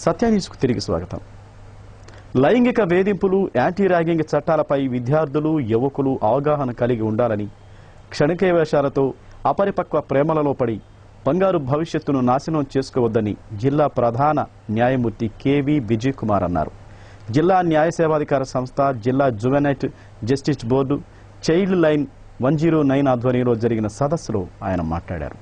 సత్యన్యూస్కు తిరిగి స్వాగతం. లైంగిక వేధింపులు, యాంటీ ర్యాగింగ్ చట్టాలపై విద్యార్థులు, యువకులు అవగాహన కలిగి ఉండాలని, క్షణికేవేశాలతో అపరిపక్వ ప్రేమలలో పడి బంగారు భవిష్యత్తును నాశనం చేసుకోవద్దని జిల్లా ప్రధాన న్యాయమూర్తి కెవి విజయ్ కుమార్ అన్నారు. జిల్లా న్యాయ సేవాధికార సంస్థ, జిల్లా juvenile justice board, child line 109 ఆధ్వర్యంలో జరిగిన సదస్సులో ఆయన మాట్లాడారు.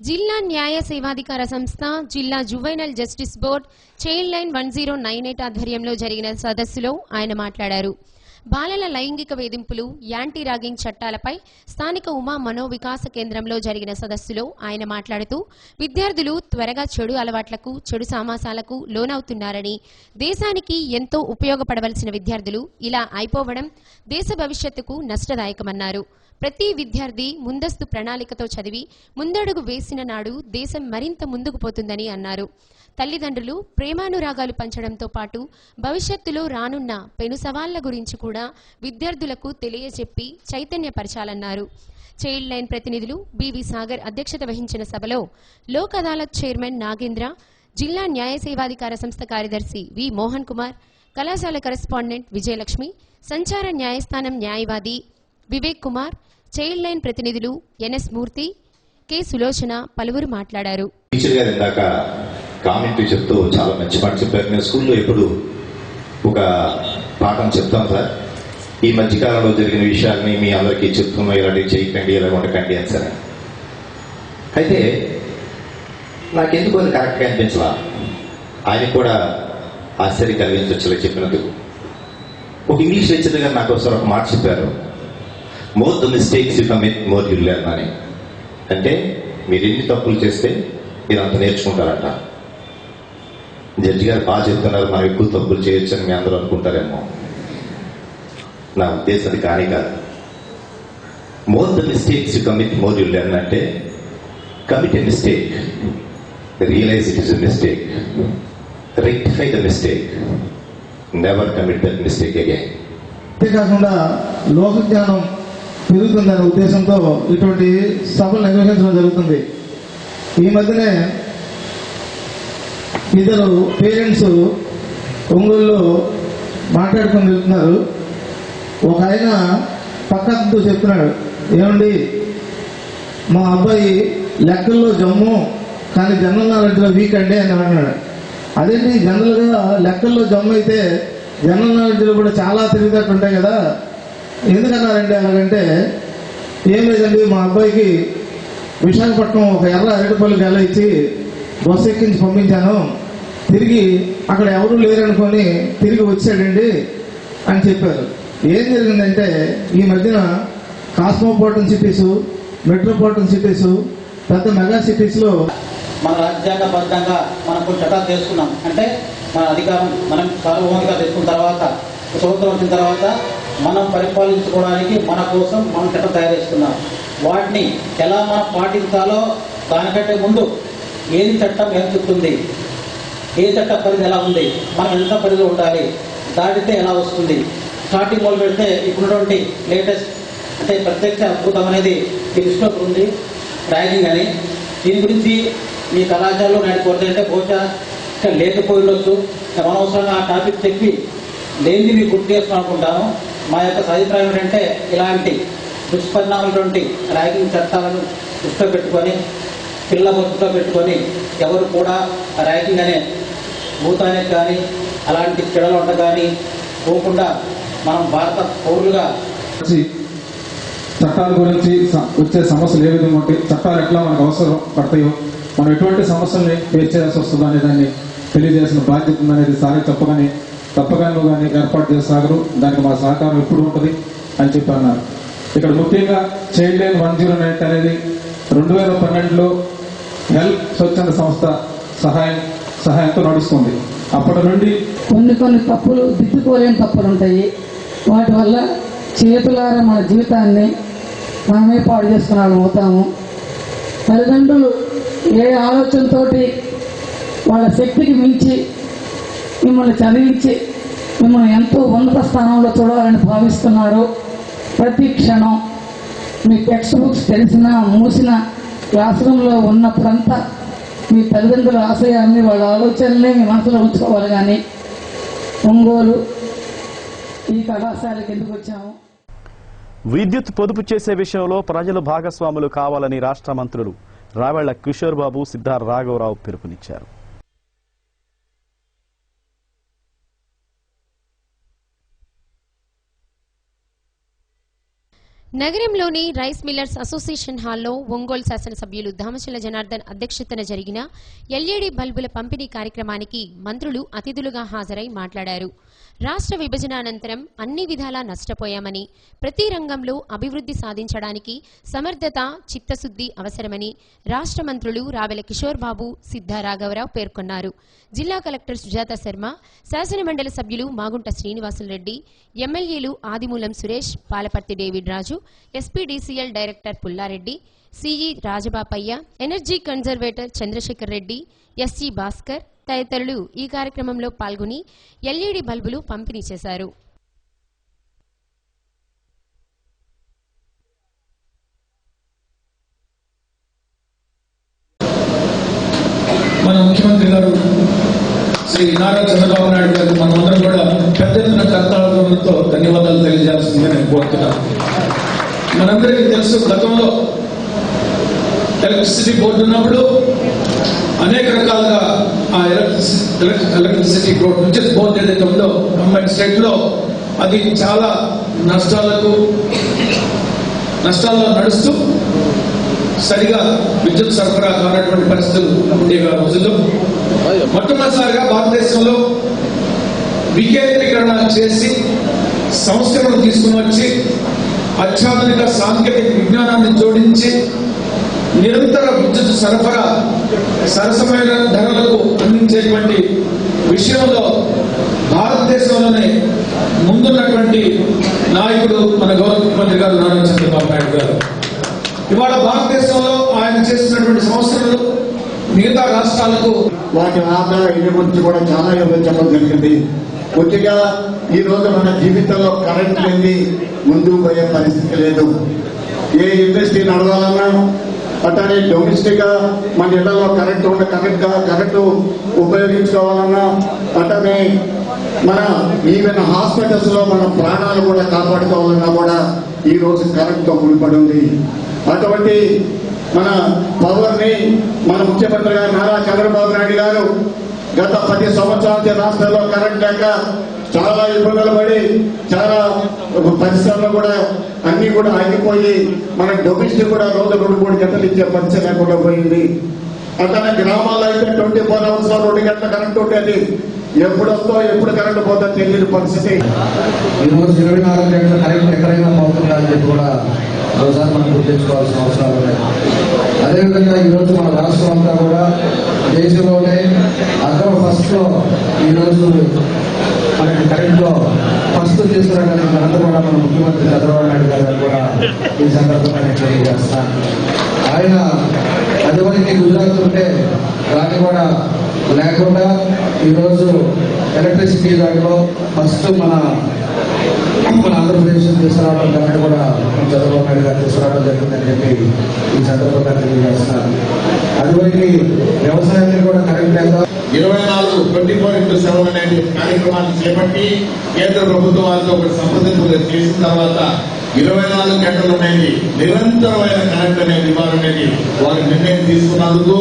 జిల్లా న్యాయ సేవాధికార సంస్థ, జిల్లా juvenile justice board, child line 1098 ఆధ్వర్యంలో జరిగిన సదస్సులో ఆయన మాట్లాడారు. బాలల లైంగిక వేధింపులు, యాంటీ ర్యాగింగ్ చట్టాలపై స్థానిక ఉమా మనోవికాస కేంద్రంలో జరిగిన సదస్సులో ఆయన మాట్లాడుతూ విద్యార్థులు త్వరగా చెడు అలవాట్లకు, చెడు సామాసాలకు లోనవుతున్నారని, దేశానికి ఎంతో ఉపయోగపడవలసిన విద్యార్థులు ఇలా అయిపోవడం దేశ భవిష్యత్తుకు నష్టదాయకమన్నారు. ప్రతి విద్యార్థి ముందస్తు ప్రణాళికతో చదివి ముందడుగు వేసిన నాడు దేశం మరింత ముందుకు పోతుందని అన్నారు. తల్లిదండ్రులు ప్రేమానురాగాలు పంచడంతో పాటు భవిష్యత్తులో రానున్న పెను సవాళ్ల గురించి కూడా విద్యార్థులకు తెలియజెప్పి చైతన్యపరచాలన్నారు. చైల్డ్ లైన్ ప్రతినిధులు బివి సాగర్ అధ్యక్షత వహించిన సభలో లోక్ అదాలత్ చైర్మన్ నాగేంద్ర, జిల్లా న్యాయ సేవాధికార సంస్థ కార్యదర్శి వి మోహన్ కుమార్, కళాశాల కరెస్పాండెంట్ విజయలక్ష్మి, సంచార న్యాయస్థానం న్యాయవాది వివేక్ కుమార్, చైల్డ్ లైన్ ప్రతినిధులు ఎన్ఎస్ మూర్తి, కె సులోచన పలువురు మాట్లాడారు. కామెంటరీ చెప్తూ చాలా మంచి మాట చెప్పారు. నేను స్కూల్లో ఎప్పుడు ఒక పాఠం చెప్తాం సార్, ఈ మధ్యకాలంలో జరిగిన విషయాల్ని మీ అందరికీ చెప్తున్నాం, ఇలాంటివి చేయకండి, ఇలా ఉండకండి అని సార్. అయితే నాకెందుకు అది కరెక్ట్గా అనిపించలా, ఆయనకు కూడా ఆశ్చర్యం కలిగించవచ్చులే చెప్పినందుకు. ఒక ఇంగ్లీష్ లెక్చరర్ గారు నాకు ఒకసారి ఒక మాట చెప్పారు, more the mistakes you commit more you learn అని. అంటే మీరు ఎన్ని తప్పులు చేస్తే మీరు అంత నేర్చుకుంటారట. జడ్జి గారు బాగా చెప్తున్నారు, మనం ఎక్కువ తప్పులు చేయొచ్చు అని మీ అందరూ అనుకుంటారేమో. నా ఉద్దేశం అది కానీ కాదు. More the mistakes you commit more you learn అంటే commit a mistake, realise it is a mistake, rectify the mistake, never commit that mistake again. అంతేకాకుండా లోక జ్ఞానం పెరుగుతుందనే ఉద్దేశంతో ఇటువంటి సభలు నిర్వహించడం జరుగుతుంది. ఈ మధ్యనే ఇద్దరు పేరెంట్స్ ఒంగోలులో మాట్లాడుకుని వెళ్తున్నారు. ఒక ఆయన పక్కతో చెప్తున్నాడు, ఏమండి మా అబ్బాయి లెక్కల్లో జమ్ము కానీ జనరల్ నాలెడ్జ్లో వీక్ అండి అని అన్నాడు. అదేంటి, జనరల్గా లెక్కల్లో జమ్ము అయితే జనరల్ నాలెడ్జ్లో కూడా చాలా తెలివితేటలు ఉంటాయి కదా, ఎందుకన్నారండి అలాగంటే, ఏం లేదండి మా అబ్బాయికి విశాఖపట్నం ఒక ఎర్ర అరటిపల్లి గెల ఇచ్చి బస్సు ఎక్కించి పంపించాను, తిరిగి అక్కడ ఎవరూ లేరనుకొని తిరిగి వచ్చాడండి అని చెప్పారు. ఏం జరిగిందంటే, ఈ మధ్యన కాస్మోపాలిటన్ సిటీస్, మెట్రోపాలిటన్ సిటీస్, పెద్ద మెగా సిటీస్లో మన రాజ్యాంగబద్ధంగా మనం కొన్ని చట్టాలు చేసుకున్నాం. అంటే మన అధికారం మనం సార్వభౌమికంగా తెచ్చుకున్న తర్వాత, స్వతంత్రం వచ్చిన తర్వాత మనం పరిపాలించుకోవడానికి మన కోసం మనం చట్టం తయారు చేసుకున్నాం. వాటిని ఎలా మనం పాటించాలో దానికంటే ముందు ఏది చట్టం ఏం చెప్తుంది, ఏ చట్ట పరిధి ఎలా ఉంది, మనం ఎంత పరిధిలో ఉండాలి, దాటితే ఎలా వస్తుంది, స్టార్టింగ్ మొదలు పెడితే ఇప్పుడున్నటువంటి లేటెస్ట్ అంటే ప్రత్యక్ష అద్భుతం అనేది ఈ దృష్టిలోకి ఉంది, ర్యాగింగ్ అని. దీని గురించి మీ కళాశాలలో నేను కోరుతుంటే బహుశా లేకపోయి ఉండొచ్చు, అనవసరంగా ఆ టాపిక్ చెప్పి లేనిది మీకు గుర్తు చేస్తున్నాను అనుకుంటాను. మా యొక్క అభిప్రాయం ఏంటంటే, ఇలాంటి దుష్పరిణామాలటువంటి ర్యాగింగ్ చట్టాలను దృష్టిలో పెట్టుకొని, పిల్లల దృష్టిలో పెట్టుకొని ఎవరు కూడా ర్యాగింగ్ అనే భూతానికి కానీ అలాంటి చెడల వంట కానీ పోకుండా మనం భారత పౌరులుగా చట్టాల గురించి వచ్చే సమస్యలు ఏ విధంగా ఉంటాయి, చట్టాలు ఎట్లా మనకు అవసరం పడతాయో, మనం ఎటువంటి సమస్యల్ని ఫేస్ చేయాల్సి వస్తుందో అనే దాన్ని తెలియజేసిన బాధ్యత ఉందనేది సారి తప్పగాను కానీ ఏర్పాటు చేస్తారు. దానికి మా సహకారం ఎప్పుడు ఉంటుంది అని చెప్పి అన్నారు. ఇక్కడ ముఖ్యంగా చైల్డ్ లైన్ 109 అనేది 2012లో హెల్ప్ స్వచ్ఛంద సంస్థ సహాయంతో నడుస్తుంది. అప్పటి నుండి కొన్ని తప్పులు, దిద్దుకోలేని తప్పులు ఉంటాయి. వాటి వల్ల చేతులారా మన జీవితాన్ని మనమే పాడు చేసుకునే వాళ్ళం అవుతాము. తల్లిదండ్రులు ఏ ఆలోచనతోటి వాళ్ళ శక్తికి మించి మిమ్మల్ని చదివించి మిమ్మల్ని ఎంతో ఉన్నత స్థానంలో చూడాలని భావిస్తున్నారు. ప్రతి క్షణం మీ టెక్స్ట్ బుక్స్ తెలిసినా మూసిన క్లాస్ రూమ్లో ఉన్నప్పుడంతా మీ తల్లిదండ్రుల ఆశయాన్ని వాళ్ళ ఆలోచనల్ని మీ మనసులో ఉంచుకోవాలి. కానీ ఒంగోలు ఈ కళాశాలకు ఎందుకు వచ్చాము? విద్యుత్ పొదుపు చేసే విషయంలో ప్రజలు భాగస్వాములు కావాలని రాష్ట్ర మంత్రులు రావెళ్ల కిషోర్ బాబు, సిద్ధార్ రాఘవరావు పిలుపునిచ్చారు. నగరంలోని రైస్ మిల్లర్స్ అసోసియేషన్ హాల్లో ఒంగోలు శాసనసభ్యులు దామచల జనార్దన్ అధ్యక్షతన జరిగిన ఎల్ఈడీ బల్బుల పంపిణీ కార్యక్రమానికి మంత్రులు అతిథులుగా హాజరై మాట్లాడారు. రాష్ట్ర విభజన అనంతరం అన్ని విధాలా నష్టపోయామని, ప్రతి రంగంలో అభివృద్ధి సాధించడానికి సమర్థత, చిత్తశుద్ధి అవసరమని రాష్ట్ర మంత్రులు రావెల కిషోర్ బాబు, సిద్ధా రాఘవరావు పేర్కొన్నారు. జిల్లా కలెక్టర్ సుజాత శర్మ, శాసనమండలి సభ్యులు మాగుంట శ్రీనివాసులరెడ్డి, ఎమ్మెల్యేలు Adimulam Suresh, Palaparthi David Raju, SPDCL director Pullareddy, CE Rajabapayya, energy conservator Chandrasekhar Reddy, SG Bhaskar తదితరులు ఈ కార్యక్రమంలో పాల్గొని ఎల్ఈడీ బల్బులు పంపిణీ చేశారు. మన ముఖ్యమంత్రి గారు శ్రీ నారా చంద్రబాబు నాయుడు గారు మనమందరం కూడా పెద్ద ఎత్తున కర్తాలతో ధన్యవాదాలు తెలియజేస్తుందని నేను కోరుతున్నాను. మనందరికీ తెలుసు, గతంలో ఎలక్ట్రిసిటీ బోర్డు ఉన్నప్పుడు అనేక రకాలుగా ఆ ఎలక్ట్రిసిటీ బోర్డు నుంచి బోర్డు ఏదైతే ఉందో గవర్నమెంట్ స్టేట్ లో అది చాలా నష్టాల్లో నడుస్తూ సరిగా విద్యుత్ సరఫరా కానటువంటి పరిస్థితులు ఉండేవి. ఆ రోజుల్లో మొట్టమొదటిసారిగా భారతదేశంలో వికేంద్రీకరణ చేసి సంస్కరణ తీసుకుని వచ్చి అత్యాధునిక సాంకేతిక విజ్ఞానాన్ని జోడించి నిరంతర విద్యుత్ సరఫరా సరసమైన ధరలకు అందించేటువంటి విషయంలో భారతదేశంలోనే ముందున్నటువంటి నాయకుడు మన గౌరవ ముఖ్యమంత్రి గారు నారా చంద్రబాబు నాయుడు గారు. ఇవాళ భారతదేశంలో ఆయన చేస్తున్నటువంటి సంస్కరణలు మిగతా రాష్ట్రాలకు వాటి ఆదాయం గురించి కూడా చాలా వివరించడం జరిగింది. కొద్దిగా ఈ రోజు మన జీవితంలో కరెంట్ లేని ముందుకు పోయే పరిస్థితి లేదు. ఏ ఇండస్ట్రీ నడవాలన్నా అట్లానే డొమెస్టిక్ గా మన ఇళ్లలో కరెంటు ఉపయోగించుకోవాలన్నా అట్లానే మన ఈవెన్ హాస్పిటల్స్ లో మన ప్రాణాలు కూడా కాపాడుకోవాలన్నా కూడా ఈ రోజు కరెంట్తో ముడిపడి ఉంది. అటువంటి మన పవర్ ని మన ముఖ్యమంత్రి గారు నారా చంద్రబాబు నాయుడు గారు గత 10 సంవత్సరాల రాష్ట్రంలో కరెంట్ లేక చాలా ఇబ్బందులు పడి చాలా పరిశ్రమలు కూడా అన్ని కూడా ఆగిపోయి మన డొమెస్టిక్ కూడా రోజు 2-3 గంటలు ఇచ్చే పరిస్థితి లేకుండా పోయింది. అట్లనే గ్రామాల్లో అయితే 24 అవర్స్ 2 గంటల కరెంట్ ఉండేది. ఎప్పుడు వస్తో ఎప్పుడు కరెంట్ పోతా తెలియని పరిస్థితి. ఈరోజు 24 గంటల కరెంట్ ఎక్కడైనా పోతుందా అని చెప్పి కూడా ఒకసారి మనం గుర్తించుకోవాల్సిన అవసరాలు ఉన్నాయి. అదేవిధంగా ఈరోజు మన రాష్ట్రం అంతా కూడా దేశంలోనే ఫస్ట్ లో ఈరోజు మనకి కరెంట్ లో ఫస్ట్ తీసుకురావడానికి ఘనత కూడా మన ముఖ్యమంత్రి చంద్రబాబు నాయుడు గారు కూడా ఈ సందర్భంగా నేను తెలియజేస్తాను. ఆయన అటువంటి గుజరాత్ ఉంటే దాన్ని కూడా లేకుండా ఈరోజు ఎలక్ట్రిసిటీ దాంట్లో ఫస్ట్ మన ఆంధ్రప్రదేశ్ తీసుకురావడం దాన్ని కూడా చంద్రబాబు నాయుడు గారు తీసుకురావడం జరిగిందని చెప్పి ఈ సందర్భంగా తెలియజేస్తున్నాను. అటువంటి వ్యవసాయాన్ని కూడా కరెంట్ లేక 24/7 అనే కార్యక్రమాన్ని చేపట్టి కేంద్ర ప్రభుత్వం వారితో ఒక సంప్రదింపులు చేసిన తర్వాత 24 గంటలు అనేది నిరంతరమైన కరెంట్ అనేది ఇవ్వాలనేది వారు నిర్ణయం తీసుకున్నందుకు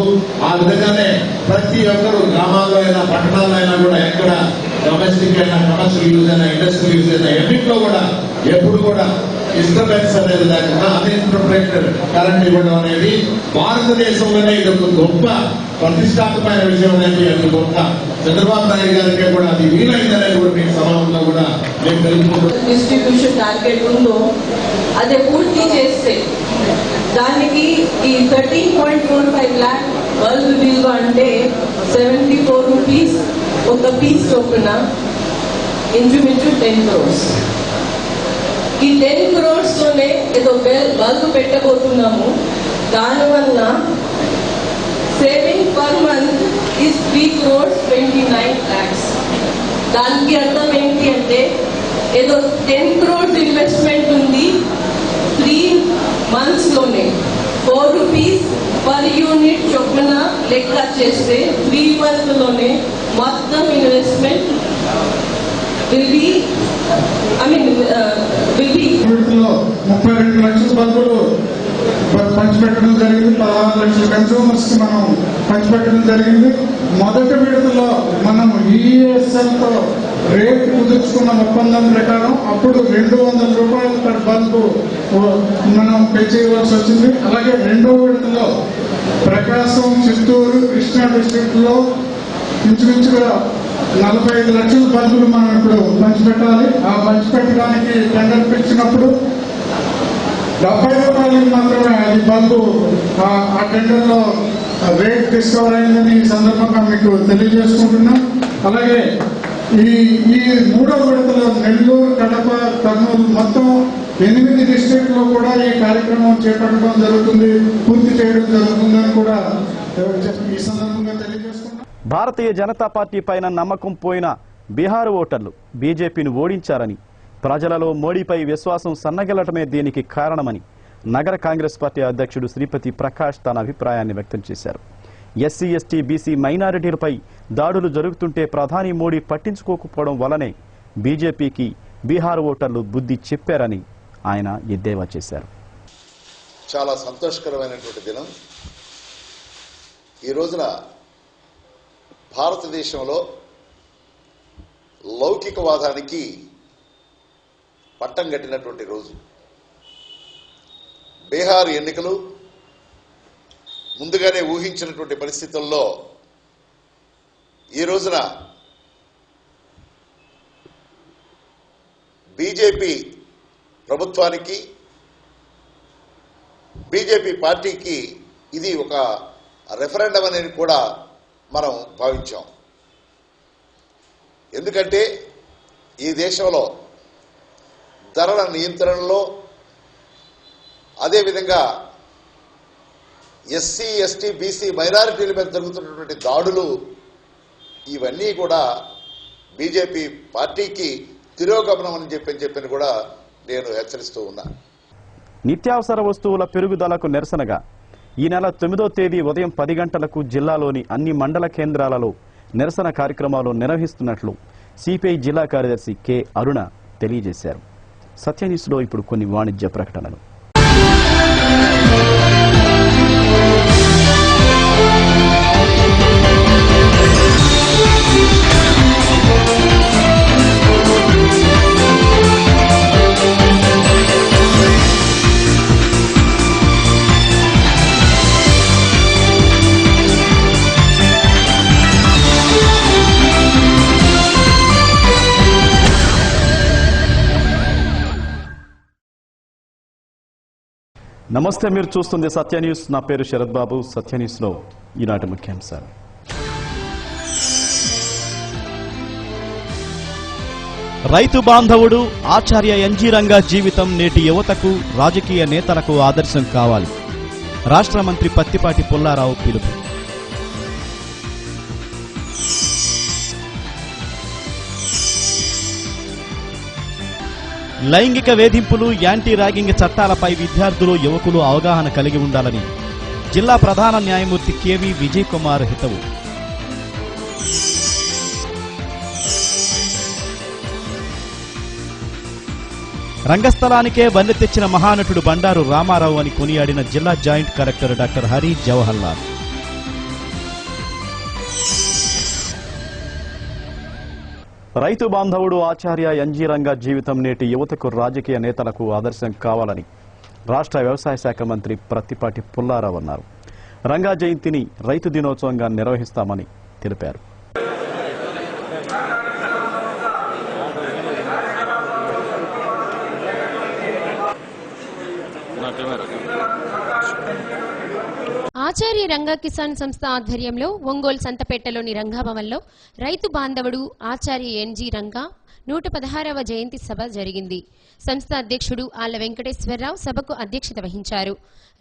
ఆ విధంగానే ప్రతి ఒక్కరు గ్రామాల్లో అయినా పట్టణాల్లో అయినా కూడా ఎక్కడ డొమెస్టిక్ అయినా కమర్షియల్ యూజ్ అయినా ఇండస్ట్రియల్ యూజ్ అయినా ఎన్నింటిలో కూడా ఎప్పుడు కూడా డిస్టర్బెన్స్ అనేది లేకుండా అన్ఇంటర్ప్రెటెడ్ కరెంట్ ఇవ్వడం అనేది భారతదేశంలోనే ఇది ఒక గొప్ప ప్రతిష్టాత్మకమైన విషయం అనేది అది గొప్ప చంద్రబాబు నాయుడు గారికి కూడా అది వీలైందనేది కూడా మీ సమాజంలో కూడా మేము తెలుసుకుంటున్నాం. డిస్ట్రిబ్యూషన్ టార్గెట్ ఉందో అదే పూర్తి చేస్తే దానికి ఈ 13.45 lakh బల్బ్ బిల్ అంటే 74 rupees ఒక పీస్ చొప్పున ఇంచుమించు 10 crores. ఈ 10 crores తోనే ఏదో బల్బ్ పెట్టబోతున్నాము. దానివల్ల saving per month is 3.29 crores. దానికి అర్థం ఏంటి అంటే ఏదో 10 crores ఇన్వెస్ట్మెంట్ ఉంది, 3 4 rupees per unit చొప్పున లెక్క చేస్తే 3 months లోనే మొత్తం ఇన్వెస్ట్మెంట్ will be 32 లక్షల బల్బులు పంచిపెట్టడం జరిగింది. 16 లక్షల కన్స్యూమర్స్ కి మనం పంచిపెట్టడం జరిగింది. మొదటి విడతలో మనం ఈఎస్ఎల్ తో రేట్ కుదుర్చుకున్న ఒప్పందం ప్రకారం అప్పుడు 200 రూపాయలు పర్ బల్బు మనం పే చేయవలసి వచ్చింది. అలాగే రెండో విడతలో ప్రకాశం, చిత్తూరు, కృష్ణా డిస్ట్రిక్ట్ లో ఇంచుమించుగా 45 లక్షల బల్బులు మనం ఇప్పుడు పంచిపెట్టాలి. ఆ పంచిపెట్టడానికి టెండర్ పిలిచినప్పుడు 70 రూపాయలకి మాత్రమే అది బల్బు ఆ టెండర్ లో రేట్ డిస్కవర్ అయిందని ఈ సందర్భంగా మీకు తెలియజేసుకుంటున్నాం. అలాగే ఈ మూడో విడతలో నెల్లూరు, కడప, కర్నూలు మొత్తం 8 డిస్ట్రిక్ట్ లో కూడా ఈ కార్యక్రమం చేపట్టడం జరుగుతుంది, పూర్తి చేయడం జరుగుతుందని కూడా ఈ సందర్భంగా తెలియజేస్తున్నాం. భారతీయ జనతా పార్టీ పైన నమ్మకం పోయిన బీహార్ ఓటర్లు బీజేపీని ఓడించారని, ప్రజలలో మోడీపై విశ్వాసం సన్నగిల్లటమే దీనికి కారణమని నగర కాంగ్రెస్ పార్టీ అధ్యక్షుడు శ్రీపతి ప్రకాష్ తన అభిప్రాయాన్ని వ్యక్తం చేశారు. ఎస్సీ, ఎస్టీ, బీసీ మైనారిటీలపై దాడులు జరుగుతుంటే ప్రధాని మోడీ పట్టించుకోకపోవడం వల్లనే బీజేపీకి బీహార్ ఓటర్లు బుద్ధి చెప్పారని ఆయన ఎద్దేవా చేశారు. చాలా సంతోషకరమైనటువంటి దినం. ఈ రోజున భారతదేశంలో లౌకికవాదానికి పట్టం కట్టినటువంటి రోజు. బీహార్ ఎన్నికలు ముందుగానే ఊహించినటువంటి పరిస్థితుల్లో ఈ రోజున బీజేపీ ప్రభుత్వానికి, బీజేపీ పార్టీకి ఇది ఒక రెఫరెండం అనేది కూడా మనం భావించాం. ఎందుకంటే ఈ దేశంలో ధరల నియంత్రణలో, అదేవిధంగా ఎస్సీ, ఎస్టీ, బీసీ మైనారిటీల మీద జరుగుతున్నటువంటి దాడులు ఇవన్నీ కూడా బీజేపీ పార్టీకి తిరోగమనం అని చెప్పని కూడా నేను హెచ్చరిస్తూ ఉన్నా. నిత్యావసర వస్తువుల పెరుగుదలకు నిరసనగా ఈ నెల 9వ తేదీ ఉదయం 10 గంటలకు జిల్లాలోని అన్ని మండల కేంద్రాలలో నిరసన కార్యక్రమాలు నిర్వహిస్తున్నట్లు సిపిఐ జిల్లా కార్యదర్శి కె అరుణ తెలియజేశారు. సత్యన్యూస్లో ఇప్పుడు కొన్ని వాణిజ్య ప్రకటనలు. నమస్తే, మీరు చూస్తుంది సత్య న్యూస్. నా పేరు శరత్ బాబు. సత్య న్యూస్లో ఈనాటి ముఖ్యాంశాలు. రైతు బాంధవుడు ఆచార్య ఎన్జీ రంగా జీవితం నేటి యువతకు, రాజకీయ నేతలకు ఆదర్శం కావాలి. రాష్ట్ర మంత్రి పత్తిపాటి పుల్లారావు పిలుపు. లైంగిక వేధింపులు, యాంటీ ర్యాగింగ్ చట్టాలపై విద్యార్థులు, యువకులు అవగాహన కలిగి ఉండాలని జిల్లా ప్రధాన న్యాయమూర్తి కెవి విజయ్ కుమార్ హితవు. రంగస్థలానికే వన్నె తెచ్చిన మహానటుడు బండారు రామారావు అని కొనియాడిన జిల్లా joint collector doctor Hari Jawahar Lal. రైతు బాంధవుడు ఆచార్య ఎన్జీ రంగా జీవితం నేటి యువతకు, రాజకీయ నేతలకు ఆదర్శం కావాలని రాష్ట్ర వ్యవసాయ శాఖ మంత్రి పత్తిపాటి పుల్లారావు అన్నారు. రంగా జయంతిని రైతు దినోత్సవంగా నిర్వహిస్తామని తెలిపారు. ఆచార్య రంగా కిసాన్ సంస్థ ఆధ్వర్యంలో ఒంగోలు సంతపేటలోని రంగాభవన్లో రైతు బాంధవుడు ఆచార్య ఎన్జీ రంగా 116వ జయంతి సభ జరిగింది. సంస్థ అధ్యక్షుడు ఆళ్ల వెంకటేశ్వరరావు సభకు అధ్యక్షత వహించారు.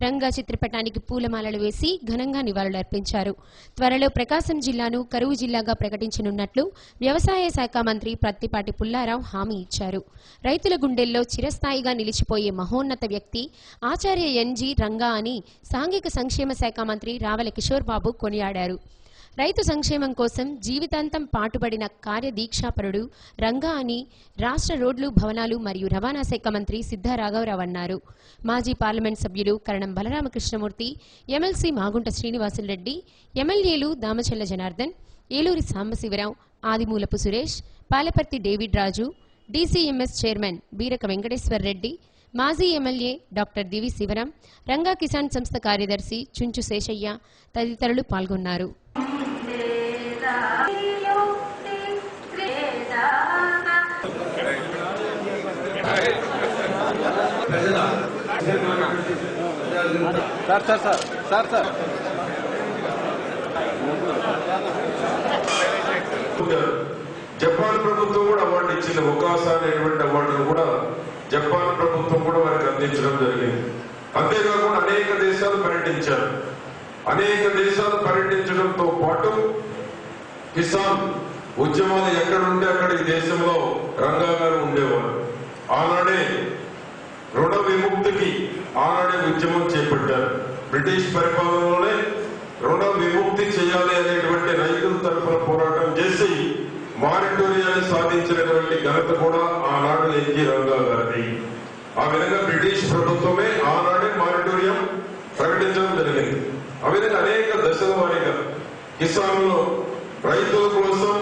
రంగా చిత్రపటానికి పూలమాలలు వేసి ఘనంగా నివాళులర్పించారు. త్వరలో ప్రకాశం జిల్లాను కరువు జిల్లాగా ప్రకటించనున్నట్లు వ్యవసాయ శాఖ మంత్రి ప్రత్తిపాటి పుల్లారావు హామీ ఇచ్చారు. రైతుల గుండెల్లో చిరస్థాయిగా నిలిచిపోయే మహోన్నత వ్యక్తి ఆచార్య ఎన్జీ రంగా అని సాంఘిక సంక్షేమ శాఖ మంత్రి రావెల కిషోర్ బాబు కొనియాడారు. రైతు సంక్షేమం కోసం జీవితాంతం పాటుపడిన కార్యదీక్షాపరుడు రంగా అని రాష్ట్ర రోడ్లు, భవనాలు మరియు రవాణా శాఖ మంత్రి సిద్ధా రాఘవరావు అన్నారు. మాజీ పార్లమెంట్ సభ్యులు కరణం బలరామకృష్ణమూర్తి, ఎమ్మెల్సీ మాగుంట శ్రీనివాసులరెడ్డి, ఎమ్మెల్యేలు దామచల్ల జనార్దన్, ఏలూరి సాంబశివరావు, ఆదిమూలపు సురేష్, పాలపర్తి డేవిడ్ రాజు, డీసీఎంఎస్ చైర్మన్ బీరక వెంకటేశ్వరరెడ్డి, మాజీ ఎమ్మెల్యే డాక్టర్ దివి శివరాం, రంగా కిసాన్ సంస్థ కార్యదర్శి చుంచు శేషయ్య తదితరులు పాల్గొన్నారు. జపాన్ ప్రభుత్వం కూడా అవార్డు ఇచ్చింది. ఒకాసా అనేటువంటి అవార్డును కూడా జపాన్ ప్రభుత్వం కూడా వారికి అందించడం జరిగింది. అంతేకాకుండా అనేక దేశాలు పర్యటించారు. అనేక దేశాలు పర్యటించడంతో పాటు కిసాన్ ఉద్యమాలు ఎక్కడుంటే అక్కడ ఈ దేశంలో రంగా గారు ఉండేవారు. ఆనాడే రుణ విముక్తికి ఆనాడే ఉద్యమం చేపట్టారు. బ్రిటిష్ పరిపాలనలోనే రుణ విముక్తి చేయాలి అనేటువంటి రైతుల తరఫున పోరాటం చేసి మారిటోరియాన్ని సాధించినటువంటి ఘనత కూడా ఆనాడు ఎన్జీ రంగా గారిది. ఆ విధంగా బ్రిటిష్ ప్రభుత్వమే ఆనాడే మారిటోరియం ప్రకటించడం జరిగింది. ఆ విధంగా అనేక దశల వారీగా కిసాన్లో రైతుల కోసం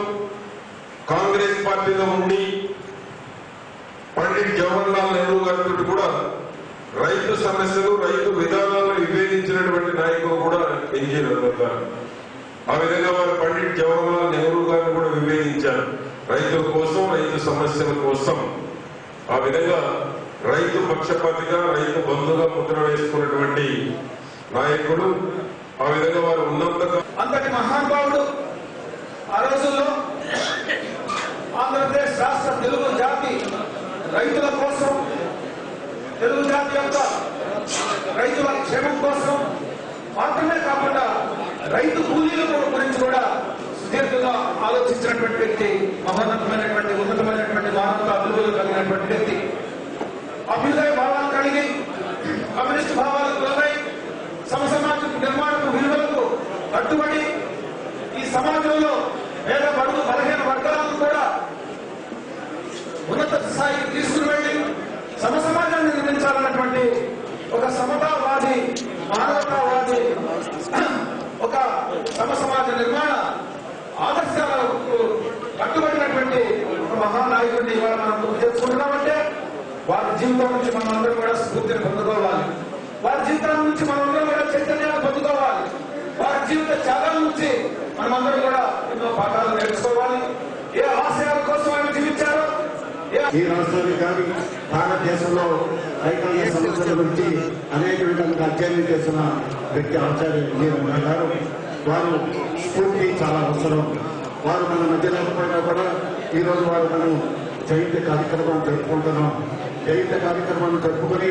కాంగ్రెస్ పార్టీలో ఉండి పండిట్ జవహర్లాల్ నెహ్రూ గారితో కూడా రైతు సమస్యలు, రైతు విధానాలను విభేదించినటువంటి నాయకులు కూడా ఎన్జీ రంగా గారు. ఆ విధంగా వారు పండిట్ జవహర్లాల్ నెహ్రూ గారిని కూడా విభేదించారు రైతుల కోసం, రైతు సమస్యల కోసం. ఆ విధంగా రైతు పక్షపాతిగా, రైతు బంధుగా ముద్ర వేసుకున్నటువంటి నాయకుడు. ఆ విధంగా వారు ఉన్నంతగా అంతటి మహానుభావుడు ఆ రోజుల్లో ఆంధ్రప్రదేశ్ రాష్ట్ర తెలుగు జాతి రైతుల కోసం, తెలుగు జాతి యొక్క రైతుల క్షేమం కోసం మాత్రమే కాకుండా రైతు కూలీల గురించి కూడా సుదీర్ఘంగా ఆలోచించినటువంటి వ్యక్తి, మహోన్నతమైనటువంటి ఉన్నతమైనటువంటి మానవతా విలువలు కలిగినటువంటి వ్యక్తి. అభ్యుదయ భావాలు కలిగి కమ్యూనిస్ట్ భావాలకు లోనై సమసమాజ నిర్మాణ విలువలకు కట్టుబడి ఈ సమాజంలో పేద బడుగు బలహీన వర్గాలను కూడా ఉన్నత స్థాయికి తీసుకుని వెళ్లి సమసమాజాన్ని నిర్మించాలన్నటువంటి ఒక సమతావాది, మానవతావాది, ఒక సమసమాజ నిర్మాణ ఆదర్శాలకు కట్టుబడినటువంటి ఒక మహానాయకుడిని ఇవాళ మనం గుర్తు చేసుకుంటున్నామంటే వారి జీవితం నుంచి మనం అందరం కూడా స్ఫూర్తిని పొందుకోవాలి. వారి జీవితం నుంచి మనమందరం కూడా చైతన్యాన్ని పొందుకోవాలి. వారి జీవిత త్యాగాల నుంచి మనమందరం కూడా ఎన్నో పాఠాలు నేర్చుకోవాలి. ఏ ఆశయాల కోసం ఆయన జీవించారో, ఈ రాష్ట్రానికి కానీ భారతదేశంలో రైతాంగ సమస్యల గురించి అనేక విధంగా అధ్యయనం చేసిన వ్యక్తి ఆచార్య ఎన్జీ రంగా గారు. వారు స్ఫూర్తి చాలా అవసరం. వారు మన మధ్య లేకపోయినా కూడా ఈరోజు వారు మనం జయంతి కార్యక్రమం జరుపుకుంటున్నాం. జయంతి కార్యక్రమాన్ని జరుపుకొని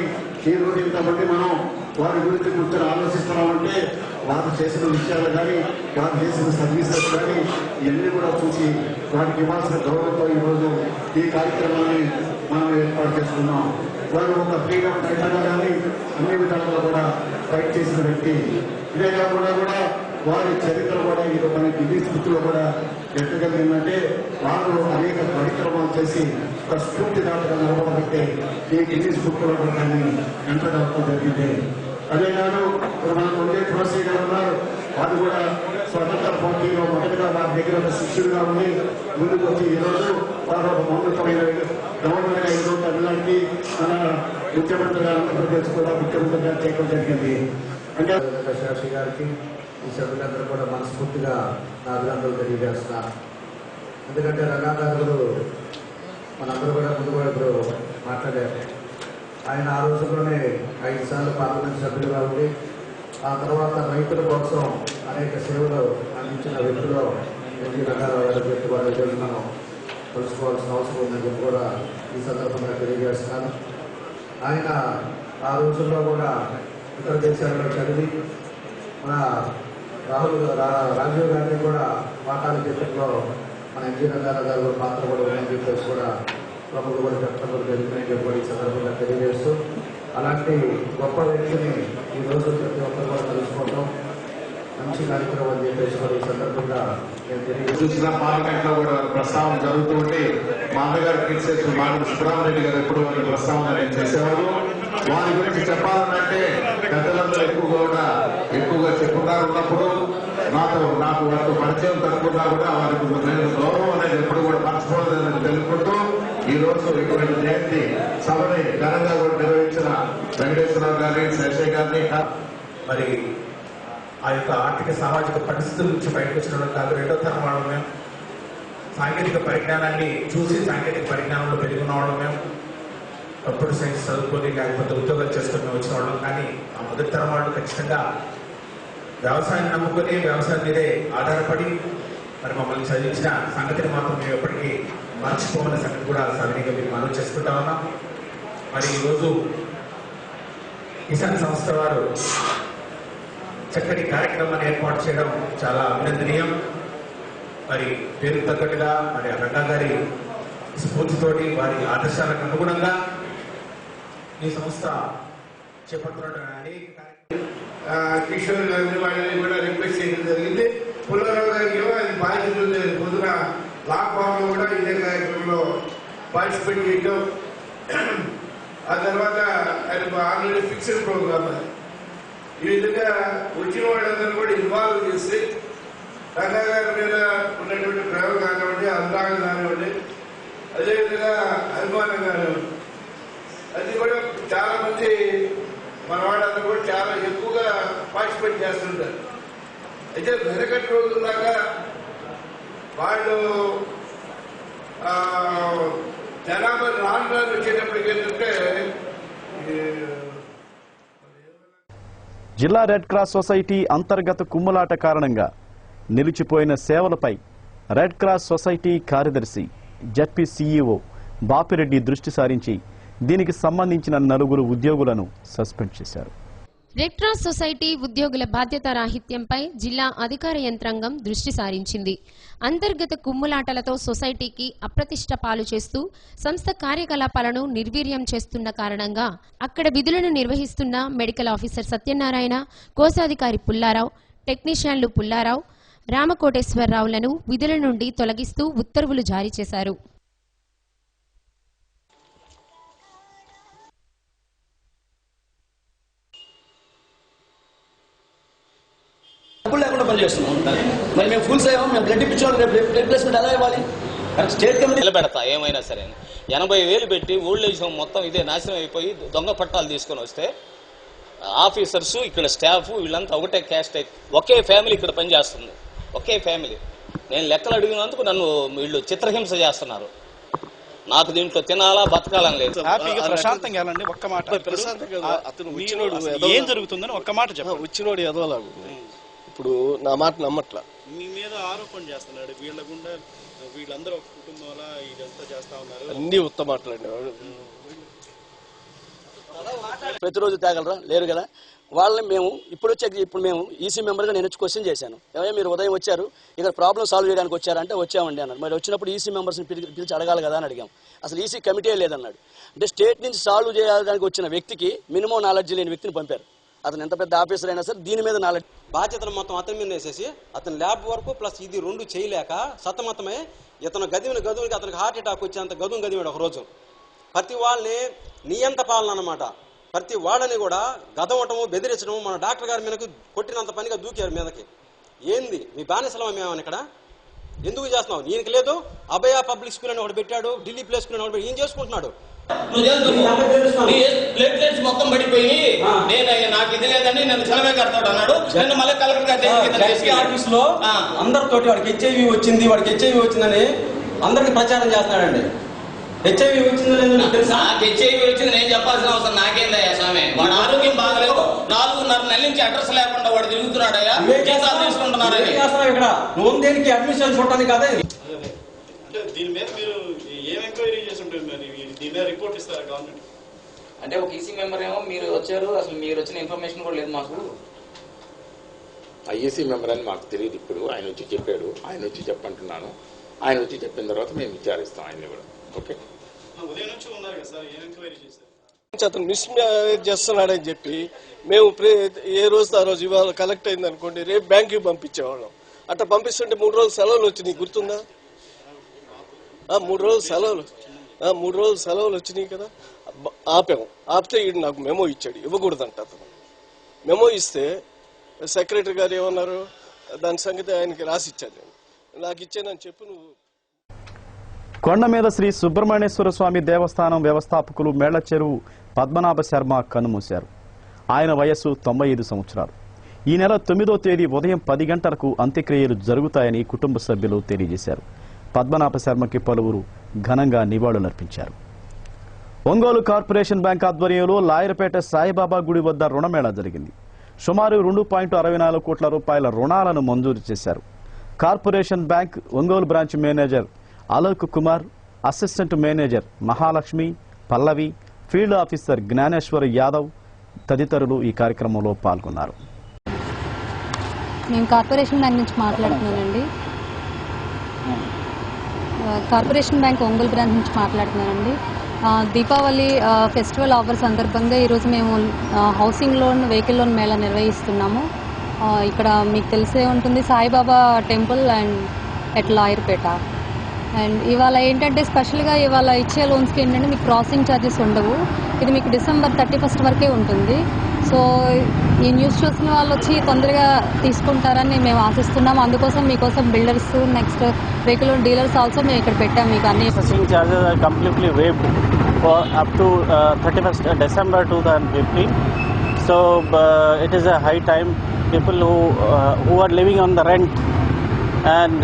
ఈ రోజు ఇంతమంది మనం వారి గురించి కూర్చొని ఆలోచిస్తున్నామంటే వారు చేసిన విషయాలు కానీ, వారు చేసిన సర్వీసెస్ కానీ ఇవన్నీ కూడా చూసి వారికి ఇవ్వాల్సిన గౌరవంతో ఈరోజు ఈ కార్యక్రమాన్ని మనం ఏర్పాటు చేసుకున్నాం. వారు ఒక ఫ్రీడమ్ ఫైటర్గా కానీ అన్ని విధాలుగా కూడా ఫైట్ చేసిన వ్యక్తి. ఇదే కాకుండా కూడా వారి చరిత్ర కూడా ఈరోజు మన గిన్నీస్ బుక్లో కూడా ఎక్కగలిగిందంటే వారు అనేక కార్యక్రమాలు చేసి ఒక స్ఫూర్తిదాతగా నిలబడబట్టే ఈ గిన్నీస్ బుక్లో కూడా దాన్ని ఎంటర్ అవ్వడం జరిగింది. అదే కాదు మనకు ఉండే తులసి గారు ఉన్నారు. వారు కూడా స్వతంత్ర పార్టీలో మొదటిగా వారి దగ్గర ఒక శిష్యుడిగా ఉండి ముందుకు వచ్చి ఈరోజు వారు ఒక మౌలికమైన గవర్నమెంట్ ఈరోజు తమిళనాడుకి మన ముఖ్యమంత్రిగా ఆంధ్రప్రదేశ్ కూడా ముఖ్యమంత్రిగా చేయడం జరిగింది. అంటే శాస్త్రి గారికి ఈ సభ్యులందరూ కూడా మనస్ఫూర్తిగా నా అభినందనలు తెలియజేస్తున్నారు. ఎందుకంటే రంగా గారు మనందరూ కూడా ముందు ఇప్పుడు మాట్లాడారు. ఆయన ఆ రోజుల్లోనే 5 సార్లు పార్లమెంట్ సభ్యులుగా ఉండి ఆ తర్వాత రైతుల కోసం అనేక సేవలు అందించిన వ్యక్తులు ఎన్టీ రంగారావు గారి చెప్పి కూడా ఈరోజు మనం తెలుసుకోవాల్సిన అవసరం ఉందని చెప్పి కూడా ఈ సందర్భంగా తెలియజేస్తున్నాను. ఆయన ఆ రోజుల్లో కూడా ఇతర దేశాల్లో చదివి మన రాజీవ్ గాంధీ కూడా పాఠాలు చెప్పడంలో మన ఎన్టీ రంగారావు గారు పాత్ర కూడా ఉందని చెప్పేసి కూడా ప్రముఖులు కూడా చెప్పడం కూడా జరిగిందని చెప్పి కూడా ఈ సందర్భంగా తెలియజేస్తూ అలాంటి గొప్ప వ్యక్తిని ఈ రోజు ప్రతి ఒక్కరు కూడా తెలుసుకోవడం మంచి కార్యక్రమం అని చెప్పేసి కూడా ఈ సందర్భంగా నేను చూసిన పార్లమెంట్ లో కూడా ప్రస్తావన జరుగుతూ ఉంటే మా అన్నగారు పిలిచేసి మాకు సుబ్రహ్మరెడ్డి గారు ఎప్పుడు వారి ప్రస్తావన చేసేవారు. వారి గురించి చెప్పాలంటే పెద్దలందరూ ఎక్కువగా చెప్పుకుంటారు. ఉన్నప్పుడు నాకు వారితో పరిచయం తక్కువగా కూడా వారికి నేను గౌరవం అనేది ఎప్పుడు కూడా మర్చిపోలేదని తెలుపుకుంటూ ఈ రోజు ఇటువంటి జయంతి సభని ఘనంగా కూడా నిర్వహించిన వెంకటేశ్వరరావు గారిని, శశి గారిని, మరి ఆ యొక్క ఆర్థిక సామాజిక పరిస్థితుల నుంచి బయటకు వచ్చిన కాదు, రెండో తరం వాళ్ళం మేము. సాంకేతిక పరిజ్ఞానాన్ని చూసి సాంకేతిక పరిజ్ఞానంలో పెరుగున్న వాళ్ళం మేము. కంప్యూటర్ సైన్స్ చదువుకొని లేకపోతే ఉద్యోగాలు చేసుకుని వచ్చిన వాళ్ళం. కానీ ఆ మొదటి తరం వాళ్ళు ఖచ్చితంగా వ్యవసాయాన్ని నమ్ముకొని వ్యవసాయం మీదే ఆధారపడి మరి మమ్మల్ని చదివించిన సంగతిని మాత్రం మేము ఎప్పటికీ మర్చిపోమన్న సంగతి కూడా సవినీగా మీరు మనవి చేసుకుంటా ఉన్నాం. మరి ఈరోజు కిసాన్ సంస్థ వారు చక్కటి కార్యక్రమాన్ని ఏర్పాటు చేయడం చాలా అభినందనీయం. మరి పేరు తగ్గట్టుగా మరి రంగా గారి స్ఫూర్తితోటి వారి ఆదర్శాలకు అనుగుణంగా ఈ సంస్థ చేపడుతున్న అనేక కిషోర్ గారిని వాళ్ళని కూడా రిక్వెస్ట్ చేయడం జరిగింది. పుల్లారావు గారికి అది బాధ్యతలు లేదు. పొద్దున లాక్డౌన్ కూడా ఇదే కార్యక్రమంలో పార్టిసిపేట్ చేయడం. ఆ తర్వాత ఆయన ఆల్రెడీ ఫిక్స్డ్ ప్రోగ్రామ్. ఈ విధంగా వచ్చిన వాళ్ళందరూ కూడా ఇన్వాల్వ్ చేసి రంగా గారి మీద ఉన్నటువంటి ప్రేమ కానివ్వండి, అందాలు కానివ్వండి, అదేవిధంగా అభిమానం కానివ్వండి, అది కూడా చాలా మంది మన వాళ్ళందరూ కూడా చాలా ఎక్కువగా పార్టిసిపేట్ చేస్తుంటారు. అయితే వెనకటి రోజుల్లాగా వాళ్ళు జనాభా రాను వచ్చేటప్పటికి ఏంటంటే జిల్లా రెడ్ క్రాస్ సొసైటీ అంతర్గత కుమ్ములాట కారణంగా నిలిచిపోయిన సేవలపై రెడ్ క్రాస్ సొసైటీ కార్యదర్శి జడ్పీ సీఈఓ బాపిరెడ్డి దృష్టి సారించి దీనికి సంబంధించిన 4 ఉద్యోగులను సస్పెండ్ చేశారు. రెడ్ క్రాస్ సొసైటీ ఉద్యోగుల బాధ్యతారాహిత్యంపై జిల్లా అధికార యంత్రాంగం దృష్టి సారించింది. అంతర్గత కుమ్ములాటలతో సొసైటీకి అప్రతిష్ట పాలు చేస్తూ సంస్థ కార్యకలాపాలను నిర్వీర్యం చేస్తున్న కారణంగా అక్కడ విధులను నిర్వహిస్తున్న మెడికల్ ఆఫీసర్ సత్యనారాయణ, కోశాధికారి పుల్లారావు, టెక్నీషియన్లు పుల్లారావు, రామకోటేశ్వరరావులను విధుల నుండి తొలగిస్తూ ఉత్తర్వులు జారీ చేశారు. లేకుండా పనిచేస్తున్నాం. మరి మేము ఫుల్ సేవ, మేము బ్లడ్ ఇప్పించాం, రీప్లేస్మెంట్ ఎలా ఇవ్వాలి? స్టేట్ కమిటీ నిలబెడతా ఏమైనా సరే 80,000 పెట్టి ఓల్డ్ ఏజ్ హోమ్ మొత్తం ఇదే నాశనం అయిపోయి దొంగ పట్టాలు తీసుకొని వస్తే ఆఫీసర్స్ ఇక్కడ స్టాఫ్ వీళ్ళంతా ఒకటే క్యాస్ట్, ఒకే ఫ్యామిలీ ఇక్కడ పనిచేస్తుంది, ఒకే ఫ్యామిలీ. నేను లెక్కలు అడిగినందుకు నన్ను వీళ్ళు చిత్రహింస చేస్తున్నారు. నాకు దీంట్లో తినాలా బతకాలని లేదు. ప్రశాంతంగా వెళ్ళండి. ఒక్క మాట, ఏం జరుగుతుందని ఒక్క మాట చెప్ప. వచ్చినోడు ఎదవలాగు ఇప్పుడు నా మాట నమ్మట్లా. మీ మీద ఆరోపణ చేస్తున్నాడు. వీళ్ళందరూ ఒక కుటుంబంలో ఇదంతా చేస్తా ఉన్నారు. అన్ని ఉత్తమ మాట్లాడినాడు. ప్రతిరోజు తేగలరా? లేరు కదా. వాళ్ళని మేము ఇప్పుడు మేము ఈసీ మెంబర్గా నేను వచ్చి క్వశ్చన్ చేశాను. ఏమయ్యా మీరు ఉదయం వచ్చారు, ఇక్కడ ప్రాబ్లం సాల్వ్ చేయడానికి వచ్చారంటే వచ్చామండి అన్నారు. మరి వచ్చినప్పుడు ఈసీ మెంబర్స్ని పిలిచి అడగాలి కదా అని అడిగాం. అసలు ఈసీ కమిటీ లేదన్నాడు. అంటే స్టేట్ నుంచి సాల్వ్ చేయడానికి వచ్చిన వ్యక్తికి మినిమం నాలెడ్జ్ లేని వ్యక్తిని పంపారు. అతను ఎంత పెద్ద ఆఫీసర్ అయినా సరే దీని మీద నాలెడ్జ్. బాధ్యతలు మొత్తం అతని మీద వేసేసి అతను ల్యాబ్ వర్క్ ప్లస్ ఇది 2 చేయలేక సతమతమై ఇతను గదివికి అతనికి హార్ట్ అటాక్ వచ్చేంత గదివాడు ఒక రోజు. ప్రతి వాళ్ళని నియంత పాలన అన్నమాట. ప్రతి వాళ్ళని కూడా గదవటము, బెదిరించడము, మన డాక్టర్ గారి మీదకి కొట్టినంత పనిగా దూకారు మీదకి. ఏంది మీ బానిసలమా మేమని ఇక్కడ ఎందుకు చేస్తున్నావు? ఈయనకి లేదు. అభయ పబ్లిక్ స్కూల్ అని ఒకటి పెట్టాడు, ఢిల్లీ ప్లే స్కూల్ అని ఒకటి, ఈయన చేసుకుంటున్నాడు. ప్లేట్లెట్స్ మొత్తం పడిపోయి నాకు ఇది లేదని నన్ను సెలవే కడతాడు అన్నాడు. నేను మళ్ళీ కలెక్టర్ ఆఫీస్ లో అందరితోటి వాడికి హెచ్ఐవి వచ్చిందని అందరికి ప్రచారం చేస్తున్నాడండి. హెచ్ఐవి వచ్చిందని తెలుసా? హెచ్ఐవి వచ్చింది నేను చెప్పాల్సిన అవసరం నాకేందయ్యా స్వామి. వాడు ఆరోగ్యం బాగలేదు. 4.5 నెలల నుంచి అడ్రస్ లేకుండా వాడు తిరుగుతున్నాడయ్యా, జీతాలు తీసుకుంటున్నారని. ఇక్కడ నువ్వు దేనికి అడ్మిషన్ చూడటానికి అదే. అంటే దీని మీద మీరు ఏం ఎంక్వైరీ చేసి ఉంటుంది, మరి దీని మీద రిపోర్ట్ ఇస్తారా గవర్నమెంట్? అంటే ఒక ఈసీ మెంబర్ ఏమో మీరు వచ్చారు, అసలు మీరు వచ్చిన ఇన్ఫర్మేషన్ కూడా లేదు మాకు. ఐఏసీ మెంబర్ అని మాకు తెలియదు. ఇప్పుడు ఆయన వచ్చి చెప్పాడు, ఆయన వచ్చి చెప్పంటున్నాను. ఆయన వచ్చి చెప్పిన తర్వాత మేము విచారిస్తాం ఆయన్ని కూడా. ఓకే, ఉదయం నుంచి ఉన్నారు కదా సార్, ఏం ఎంక్వైరీ చేశారు? అతను మిస్మేనేజ్ చేస్తున్నాడని చెప్పి మేము ఏ రోజు ఆ రోజు ఇవాళ కలెక్ట్ అయింది అనుకోండి, రేపు బ్యాంకుకి పంపించేవాళ్ళం. అట్లా పంపిస్తుంటే 3 రోజులు సెలవులు వచ్చినాయి, గుర్తుందా? 3 రోజులు సెలవులు వచ్చినాయి కదా, ఆపాము. ఆపితే ఈడు నాకు మెమో ఇచ్చాడు, ఇవ్వకూడదంట. అతను మెమో ఇస్తే సెక్రటరీ గారు ఏమన్నారు, దాని సంగతి ఆయనకి రాసి ఇచ్చాను. నేను నాకు ఇచ్చానని చెప్పి నువ్వు. కొండ మీద శ్రీ సుబ్రహ్మణ్యేశ్వర స్వామి దేవస్థానం వ్యవస్థాపకులు మేళ్ల చెరువు పద్మనాభ శర్మ కన్నుమూశారు. ఆయన వయస్సు 95 సంవత్సరాలు. ఈ నెల 9వ తేదీ ఉదయం 10 గంటలకు అంత్యక్రియలు జరుగుతాయని కుటుంబ సభ్యులు తెలియజేశారు. పద్మనాభ శర్మకి పలువురు ఘనంగా నివాళులర్పించారు. ఒంగోలు కార్పొరేషన్ బ్యాంక్ ఆధ్వర్యంలో లాయర్పేట సాయిబాబా గుడి వద్ద రుణమేళా జరిగింది. సుమారు 2.64 కోట్ల రూపాయల రుణాలను మంజూరు చేశారు. Corporation bank Ongole branch manager Alok Kumar, assistant manager Mahalakshmi, Pallavi, field officer Jnaneswar Yadav తదితరులు ఈ కార్యక్రమంలో పాల్గొన్నారు. నేను కార్పొరేషన్ బ్యాంక్ నుంచి మాట్లాడుతున్నానండి. కార్పొరేషన్ బ్యాంక్ ఒంగోలు బ్రాంచ్ నుంచి మాట్లాడుతున్నానండి. దీపావళి ఫెస్టివల్ ఆఫర్ సందర్భంగా ఈరోజు మేము housing loan, vehicle loan Mela నిర్వహిస్తున్నాము. ఇక్కడ మీకు తెలిసే ఉంటుంది Saibaba temple and at Lawyerpet. And ఇవాళ ఏంటంటే స్పెషల్గా ఇవాళ ఇచ్చే లోన్స్కి ఏంటంటే మీకు ప్రాసెసింగ్ ఛార్జెస్ ఉండవు. ఇది మీకు డిసెంబర్ 31 వరకే ఉంటుంది. సో ఈ న్యూస్ చూసిన వాళ్ళు వచ్చి తొందరగా తీసుకుంటారని మేము ఆశిస్తున్నాము. అందుకోసం మీకోసం builders, next vehicle dealers also మేము ఇక్కడ పెట్టాము. మీకు అన్ని processing charges are completely waived up to 31st December 2015. So it is a high time. People who are living on the rent and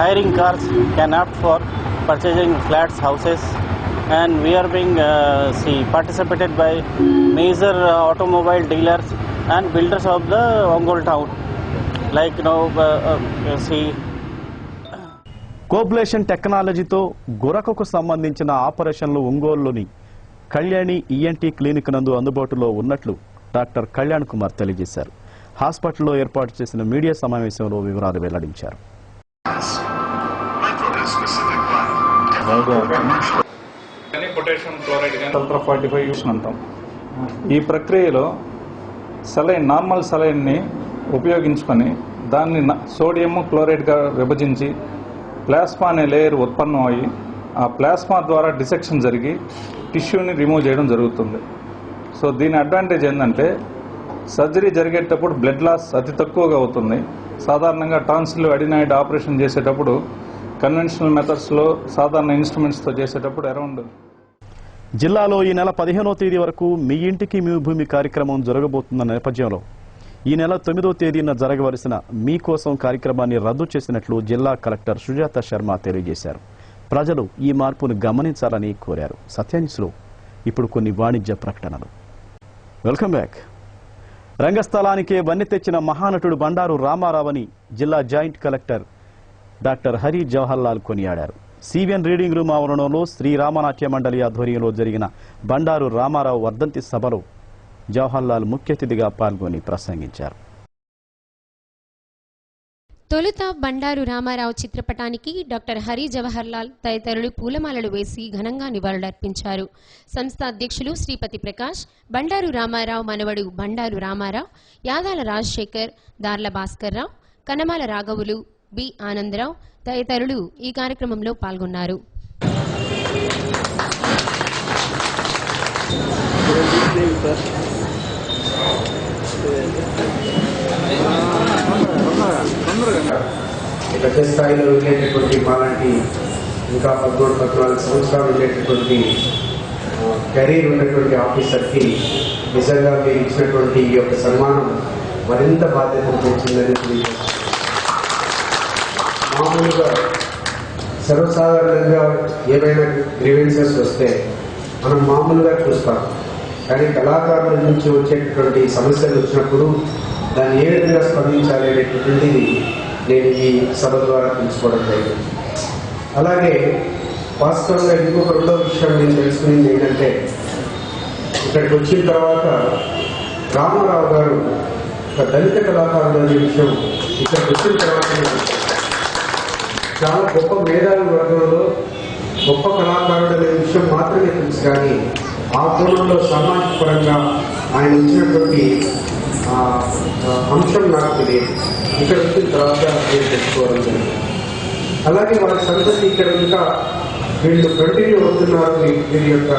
hiring cars can opt for purchasing flats, houses, and we are being participated by major automobile dealers and builders of the Ongole town, like coblation టెక్నాలజీతో గురకకు సంబంధించిన ఆపరేషన్లు ఒంగోలులోని Kalyani ENT clinic నందు అందుబాటులో ఉన్నట్లు doctor Kalyan Kumar తెలియజేశారు. హాస్పిటల్లో ఏర్పాటు చేసిన మీడియా సమావేశంలో వివరాలు వెల్లడించారు. పొటాషియం క్లోరైడ్ అల్ట్రా 45 యూస్ అంటాం. ఈ ప్రక్రియలో నార్మల్ సెలైన్ని ఉపయోగించుకొని దాన్ని సోడియం క్లోరైడ్గా విభజించి ప్లాస్మా అనే లేయర్ ఉత్పన్నం అయ్యి ఆ ప్లాస్మా ద్వారా డిసెక్షన్ జరిగి టిష్యూని రిమూవ్ చేయడం జరుగుతుంది. సో దీని అడ్వాంటేజ్ ఏంటంటే సర్జరీ జరిగేటప్పుడు బ్లడ్ లాస్ అతి తక్కువగా అవుతుంది. సాధారణంగా టాన్సిల్ అడినాయిడ్ ఆపరేషన్ చేసేటప్పుడు కన్వెన్షనల్ మెథడ్స్లో సాధారణ ఇన్స్ట్రుమెంట్స్తో చేసేటప్పుడు అరౌండ్. జిల్లాలో ఈ నెల 15వ తేదీ వరకు మీ ఇంటికి మీ భూమి కార్యక్రమం జరగబోతున్న నేపథ్యంలో ఈ నెల 9వ తేదీన జరగవలసిన మీకోసం కార్యక్రమాన్ని రద్దు చేసినట్లు జిల్లా కలెక్టర్ సుజాత శర్మ తెలియజేశారు. ప్రజలు ఈ మార్పును గమనించాలని కోరారు. సత్యాన్యూస్లో ఇప్పుడు కొన్ని వాణిజ్య ప్రకటనలు. Welcome back. రంగస్థలానికే వన్నె తెచ్చిన మహానటుడు బండారు రామారావుని జిల్లా joint collector doctor Hari Jawaharlal కొనియాడారు. సివిఎన్ రీడింగ్ రూమ్ ఆవరణంలో శ్రీరామనాట్య మండలి ఆధ్వర్యంలో జరిగిన బండారు రామారావు వర్ధంతి సభలో జవహర్లాల్ ముఖ్య అతిథిగా పాల్గొని ప్రసంగించారు. తొలుత బండారు రామారావు చిత్రపటానికి డాక్టర్ హరి జవహర్లాల్ తదితరులు పూలమాలలు వేసి ఘనంగా నివాళులర్పించారు. సంస్థ అధ్యక్షులు శ్రీపతి ప్రకాష్, బండారు రామారావు మనవడు బండారు రామారావు, యాదాల రాజశేఖర్, దార్ల భాస్కర్రావు, కనమాల రాఘవులు, బి ఆనందరావు తదితరులు ఈ కార్యక్రమంలో పాల్గొన్నారు. పెద్ద స్థాయిలో వెళ్ళేటటువంటి మాలాంటి ఇంకా 13-14 సంవత్సరాలు వెళ్ళేటటువంటి కెరీర్ ఉన్నటువంటి ఆఫీసర్కి నిజంగా మీరు ఇచ్చినటువంటి ఈ యొక్క సన్మానం మరింత బాధ్యత పెంచిందని తెలియజేస్తాను. మామూలుగా సర్వసాధారణంగా ఏమైనా గ్రీవెన్సెస్ వస్తే మనం మామూలుగా చూస్తాం. కానీ కళాకారుల నుంచి వచ్చేటటువంటి సమస్యలు వచ్చినప్పుడు దాన్ని ఏ విధంగా స్పందించాలి అనేటటువంటిది నేను ఈ సభ ద్వారా తెలుసుకోవడం జరిగింది. అలాగే వాస్తవంగా ఇంకొక రెండో విషయం నేను తెలుసుకునేది ఏంటంటే, ఇక్కడికి వచ్చిన తర్వాత రామారావు గారు ఒక దళిత కళాకారుడు అనే విషయం ఇక్కడికి వచ్చిన తర్వాత చాలా గొప్ప మేధావి వర్గంలో గొప్ప కళాకారుడు అనే విషయం మాత్రమే తెలుసు, కానీ ఆ కోణంలో సామాజిక పరంగా ఆయన ఇచ్చినటువంటి అంశం నాకు తెలియదు. ఇక్కడ వచ్చిన తర్వాత నేను తెలుసుకోవడం జరిగింది. అలాగే వాళ్ళ సంతతి ఇక్కడ ఇంకా వీళ్ళు కంటిన్యూ అవుతున్నారు, వీరి యొక్క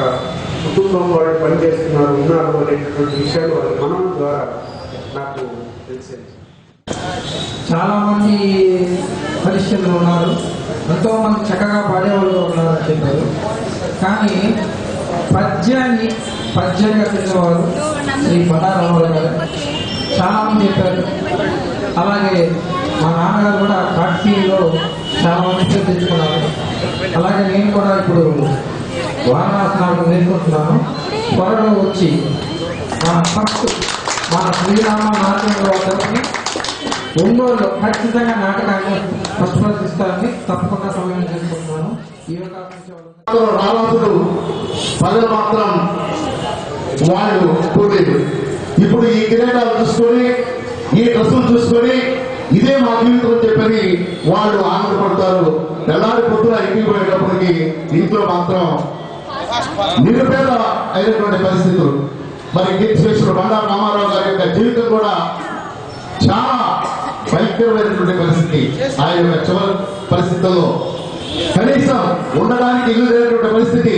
కుటుంబం వాళ్ళు పనిచేస్తున్నారు ఉన్నారు అనేటటువంటి విషయాలు వాళ్ళ మనం ద్వారా నాకు తెలిసింది. చాలా మంది పరిస్థితులు ఉన్నారు, ఎంతో మంది చక్కగా పాడేవాళ్ళు ఉన్నారని చెప్పారు. కానీ పద్యంగా తెలిసేవారు శ్రీ పటారామారావు గారు చాలా మంది చెప్పారు. అలాగే మా నాన్నగారు కూడా కాశీలో చాలా మంది పేరు తెచ్చుకున్నారు. అలాగే నేను కూడా ఇప్పుడు వారణాసనాలకు నేర్చుకుంటున్నాను. త్వరలో వచ్చి మన శ్రీరామ నాట్యంలో తరపుని ఒంగోలు ఖచ్చితంగా నాటకాన్ని ప్రదర్శిస్తారని తప్పకుండా సమయం చేసుకుంటున్నాను. ఈ రావాసుడు ప్రజలు మాత్రం వాళ్ళు కూడలేదు. ఇప్పుడు ఈ కిరీటాలు చూసుకొని ఈ డ్రెస్సులు చూసుకొని ఇదే మా జీవితం అని చెప్పని వాళ్ళు ఆనందపడతారు. తెల్లారి పొద్దున ఇంటికి పోయేటప్పటికి ఇంట్లో మాత్రం నిరుపేద అయినటువంటి పరిస్థితులు. మరి కీర్తిశేషుడు బండారు రామారావు గారి యొక్క జీవితం కూడా చాలా భయంకరమైనటువంటి పరిస్థితి. ఆయన యొక్క చివరి పరిస్థితుల్లో కనీసం ఉండడానికి ఇల్లు లేనటువంటి పరిస్థితి,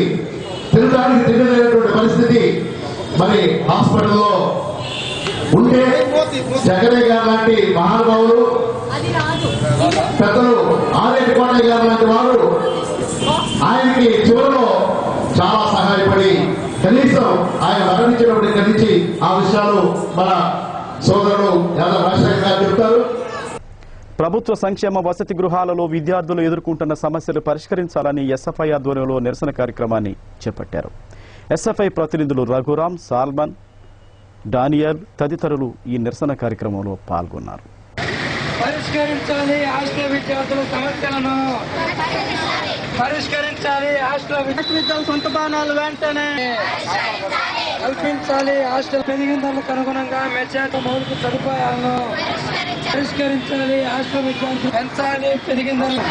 తినడానికి తిండి లేనటువంటి పరిస్థితి. మరి హాస్పిటల్లో ఉంటే జగనే గారు లాంటి మహానుభావులు, పెద్దలు ఆర్ఎన్ కోటయ్య గారు లాంటి వారు ఆయనకి చివరిలో చాలా సహాయపడి కనీసం ఆయన మరణించినప్పటి నుంచి ఆ విషయాలు మన సోదరుడు యాదవ్ రాజశేఖర్ గారు చెప్తారు. ప్రభుత్వ సంక్షేమ వసతి గృహాలలో విద్యార్థులు ఎదుర్కొంటున్న సమస్యలు పరిష్కరించాలని ఎస్ఎఫ్ఐ ఆధ్వర్యంలో నిరసన కార్యక్రమాన్ని చేపట్టారు. ఎస్ఎఫ్ఐ ప్రతినిధులు రఘురాం, సాల్మన్, డానియల్ తదితరులు ఈ నిరసన కార్యక్రమంలో పాల్గొన్నారు. పరిష్కరించాలి హాస్టల్ విద్యార్థుల సమస్యలను, పరిష్కరించాలి హాస్టల్ విద్యార్థుల సొంత భవనాలు వెంటనే కల్పించాలి. హాస్టల్ పెరిగిన ధరలకు అనుగుణంగా మెచ్చాక మౌలిక సదుపాయాలను పరిష్కరించాలి. హాస్టల్ విద్యార్థులు పెంచాలి పెరిగిన ధరలు.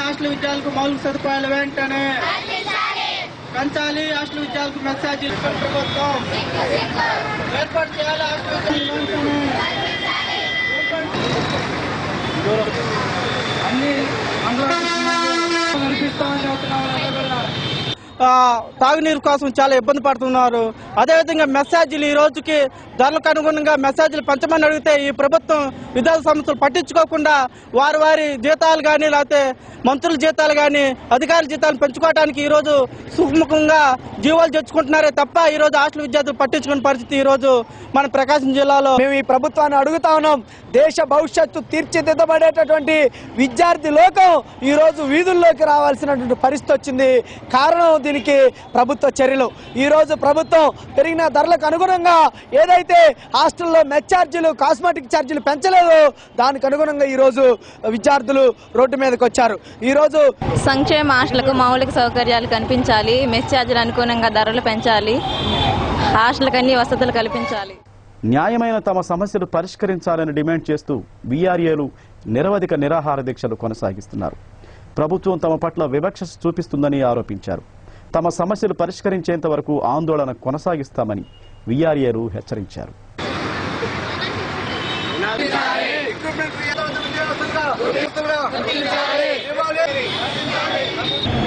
హాస్టల్ విద్యార్థులకు మౌలిక సదుపాయాలు వెంటనే పెంచాలి. హాస్టల్ విద్యార్థులకు మెసేజీలు ప్రభుత్వం ఏర్పాటు చేయాలి. హాస్టల్ విద్యార్థులు అన్ని కనిపిస్తామని చెప్తున్నాం. తాగునీరు కోసం చాలా ఇబ్బంది పడుతున్నారు. అదేవిధంగా మెసేజీలు ఈ రోజుకి ధరలకు అనుగుణంగా మెసేజీలు పెంచమని అడిగితే ఈ ప్రభుత్వం విద్యార్థి సంస్థలు పట్టించుకోకుండా వారి జీతాలు కానీ లేకపోతే మంత్రుల జీతాలు కానీ అధికారుల జీతాలు పెంచుకోవడానికి ఈ రోజు సుముఖంగా జీవాలు తెచ్చుకుంటున్నారే తప్ప ఈ రోజు హాస్టల్ విద్యార్థులు పట్టించుకునే పరిస్థితి ఈ రోజు మన ప్రకాశం జిల్లాలో. మేము ఈ ప్రభుత్వాన్ని అడుగుతా ఉన్నాం. దేశ భవిష్యత్తు తీర్చిదిద్దబడేటటువంటి విద్యార్థి లోకం ఈ రోజు వీధుల్లోకి రావాల్సినటువంటి పరిస్థితి వచ్చింది. కారణం దీనికి ప్రభుత్వ చర్యలు. ఈ రోజు ప్రభుత్వం పెరిగిన ధరలకు అనుగుణంగా ఏదైతే హాస్టల్లో మెస్ ఛార్జీలు, కాస్మెటిక్ ఛార్జీలు పెంచలేదు, దానికి అనుగుణంగా ఈ రోజు విద్యార్థులు రోడ్డు మీదకి వచ్చారు. ఈ రోజు సంక్షేమ హాస్టల్కు మౌలిక సౌకర్యాలు కల్పించాలి, మెస్ ఛార్జీలు అనుగుణంగా ధరలు పెంచాలి, హాస్టల్కి అన్ని వసతులు కల్పించాలి. న్యాయమైన తమ సమస్యలు పరిష్కరించాలని డిమాండ్ చేస్తూ వీఆర్ఏలు నిరవధిక నిరాహార దీక్షలు కొనసాగిస్తున్నారు. ప్రభుత్వం తమ పట్ల వివక్ష చూపిస్తుందని ఆరోపించారు. తమ సమస్యలు పరిష్కరించేంత వరకు ఆందోళన కొనసాగిస్తామని వీఆర్ఏలు హెచ్చరించారు.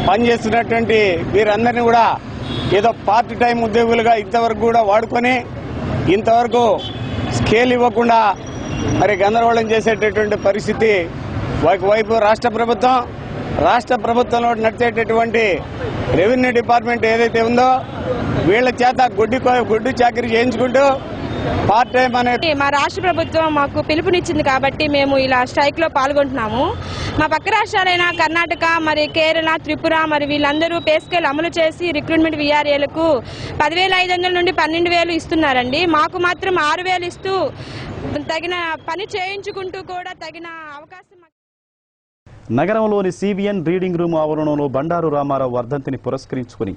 పనిచేస్తున్నటువంటి వీరందరినీ కూడా ఏదో పార్ట్ టైం ఉద్యోగులుగా ఇంతవరకు కూడా వాడుకొని ఇంతవరకు స్కేల్ ఇవ్వకుండా మరి గందరగోళం చేసేటటువంటి పరిస్థితి. ఒకవైపు రాష్ట్ర ప్రభుత్వంలో నడిచేటటువంటి రెవెన్యూ డిపార్ట్మెంట్ ఏదైతే ఉందో వీళ్ళ చేత గుడ్డు చాకరీ చేయించుకుంటూ పార్ట్ టైం అనే మా రాష్ట్ర ప్రభుత్వం మాకు పిలుపునిచ్చింది కాబట్టి మేము ఇలా స్ట్రైక్ లో పాల్గొంటున్నాము. మా పక్క రాష్ట్రాలైన కర్ణాటక, మరి కేరళ, త్రిపుర, మరి వీళ్ళందరూ పే స్కేల్ అమలు చేసి రిక్రూట్మెంట్ VRAలకు 10,500 నుండి 12,000 ఇస్తున్నారండి. మాకు మాత్రం 6,000 ఇస్తూ తగిన పని చేయించుకుంటూ కూడా తగిన అవకాశం. నగరంలోని CVN రీడింగ్ రూమ్ ఆవరణంలో బండారు రామారావు వర్ధంతిని పురస్కరించుకుని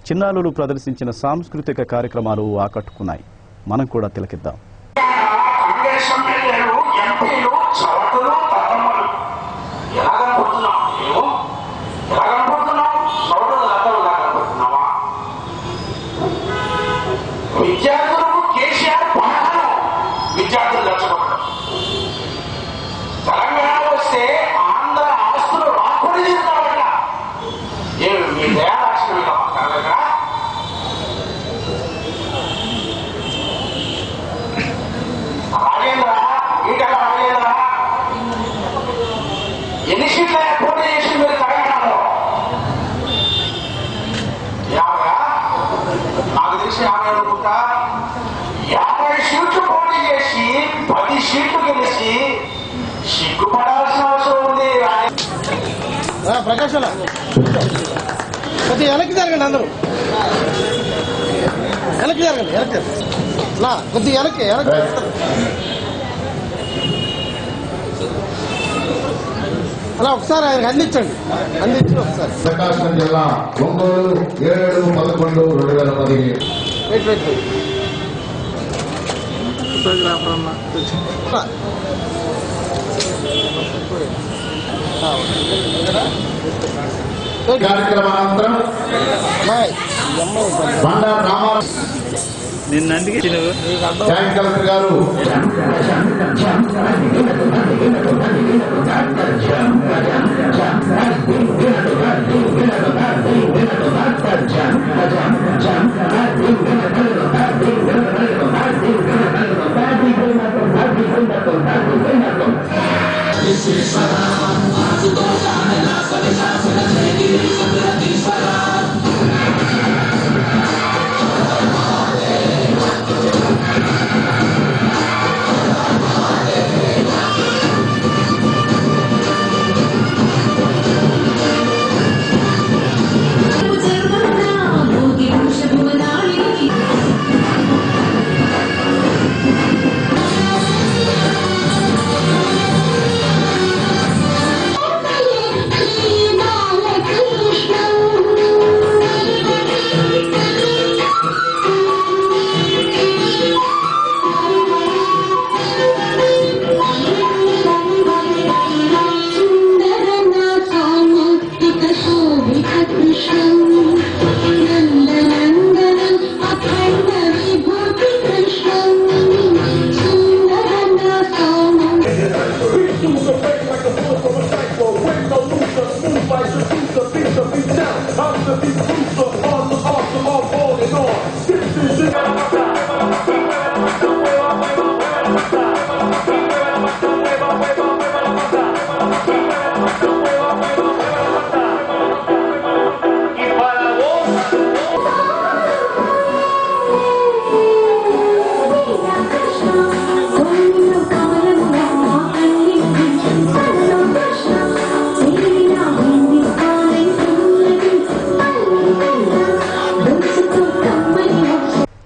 చిన్నారులు ప్రదర్శించిన సాంస్కృతిక కార్యక్రమాలు ఆకట్టుకున్నాయి. మనం కూడా తిలకిద్దాం. విద్యార్థులకు కేసీఆర్ పథకాలు విద్యార్థులు దర్శకపడడం, తెలంగాణ వస్తే ఆంధ్ర ఆస్తులు రాకుండా చేస్తామట. మీ దయాలక్ష్మి కలగక రాజేంద్ర ఈటల రాజేంద్ర ఎన్ని సీట్ల పోటీ చేసి మీరు తెలంగాణలో 50 నాకు తెలిసి 50 అనుకుంటా. 50 సీట్లు పోటీ చేసి 10 సీట్లు గెలిచి సిగ్గుపడాల్సిన అవసరం ఉంది. ప్రకాశ్ కొద్దిగా వెనక్కి జరగండి, అందరూ వెనక్కి జరగండి, కొద్దిగా వెనక్కి అలా ఒకసారి ఆయనకు అందించండి ఒకసారి. ప్రకాశం జిల్లా ఒంగోలు 7/11/2015. కార్యక్రమానంతరం బండారు రామారావు జాయింట్ కలెక్టర్ గారు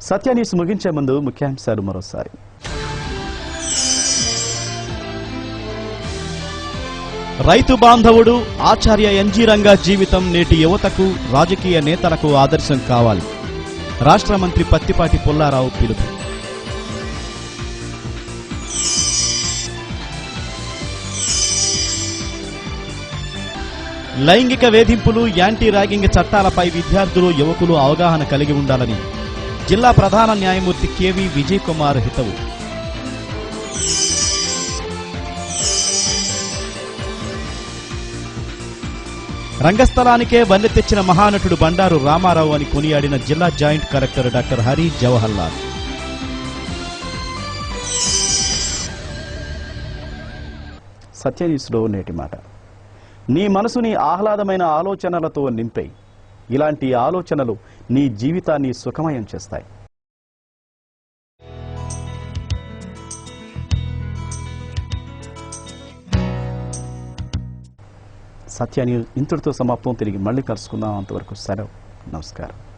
సత్య న్యూస్ ముగించే ముందు ముఖ్యాంశాలు మరోసారి. రైతు బాంధవుడు ఆచార్య ఎన్జీ రంగా జీవితం నేటి యువతకు, రాజకీయ నేతలకు ఆదర్శం కావాలి. రాష్ట్ర మంత్రి పత్తిపాటి పుల్లారావు పిలుపు. లైంగిక వేధింపులు, యాంటీ ర్యాగింగ్ చట్టాలపై విద్యార్థులు, యువకులు అవగాహన కలిగి ఉండాలని జిల్లా ప్రధాన న్యాయమూర్తి కేవీ విజయ్ కుమార్ హితవు. రంగస్థలానికే వన్నె తెచ్చిన మహానటుడు బండారు రామారావు అని కొనియాడిన జిల్లా joint collector doctor Hari Jawaharlal. Satya న్యూస్లో నేటి మాట. నీ మనసుని ఆహ్లాదమైన ఆలోచనలతో నింపే. ఇలాంటి ఆలోచనలు నీ జీవితాన్ని సుఖమయం చేస్తాయి. సత్య న్యూస్ ఇంతటితో సమాప్తం. తిరిగి మళ్ళీ కలుసుకుందాం. అంతవరకు సెలవు. నమస్కారం.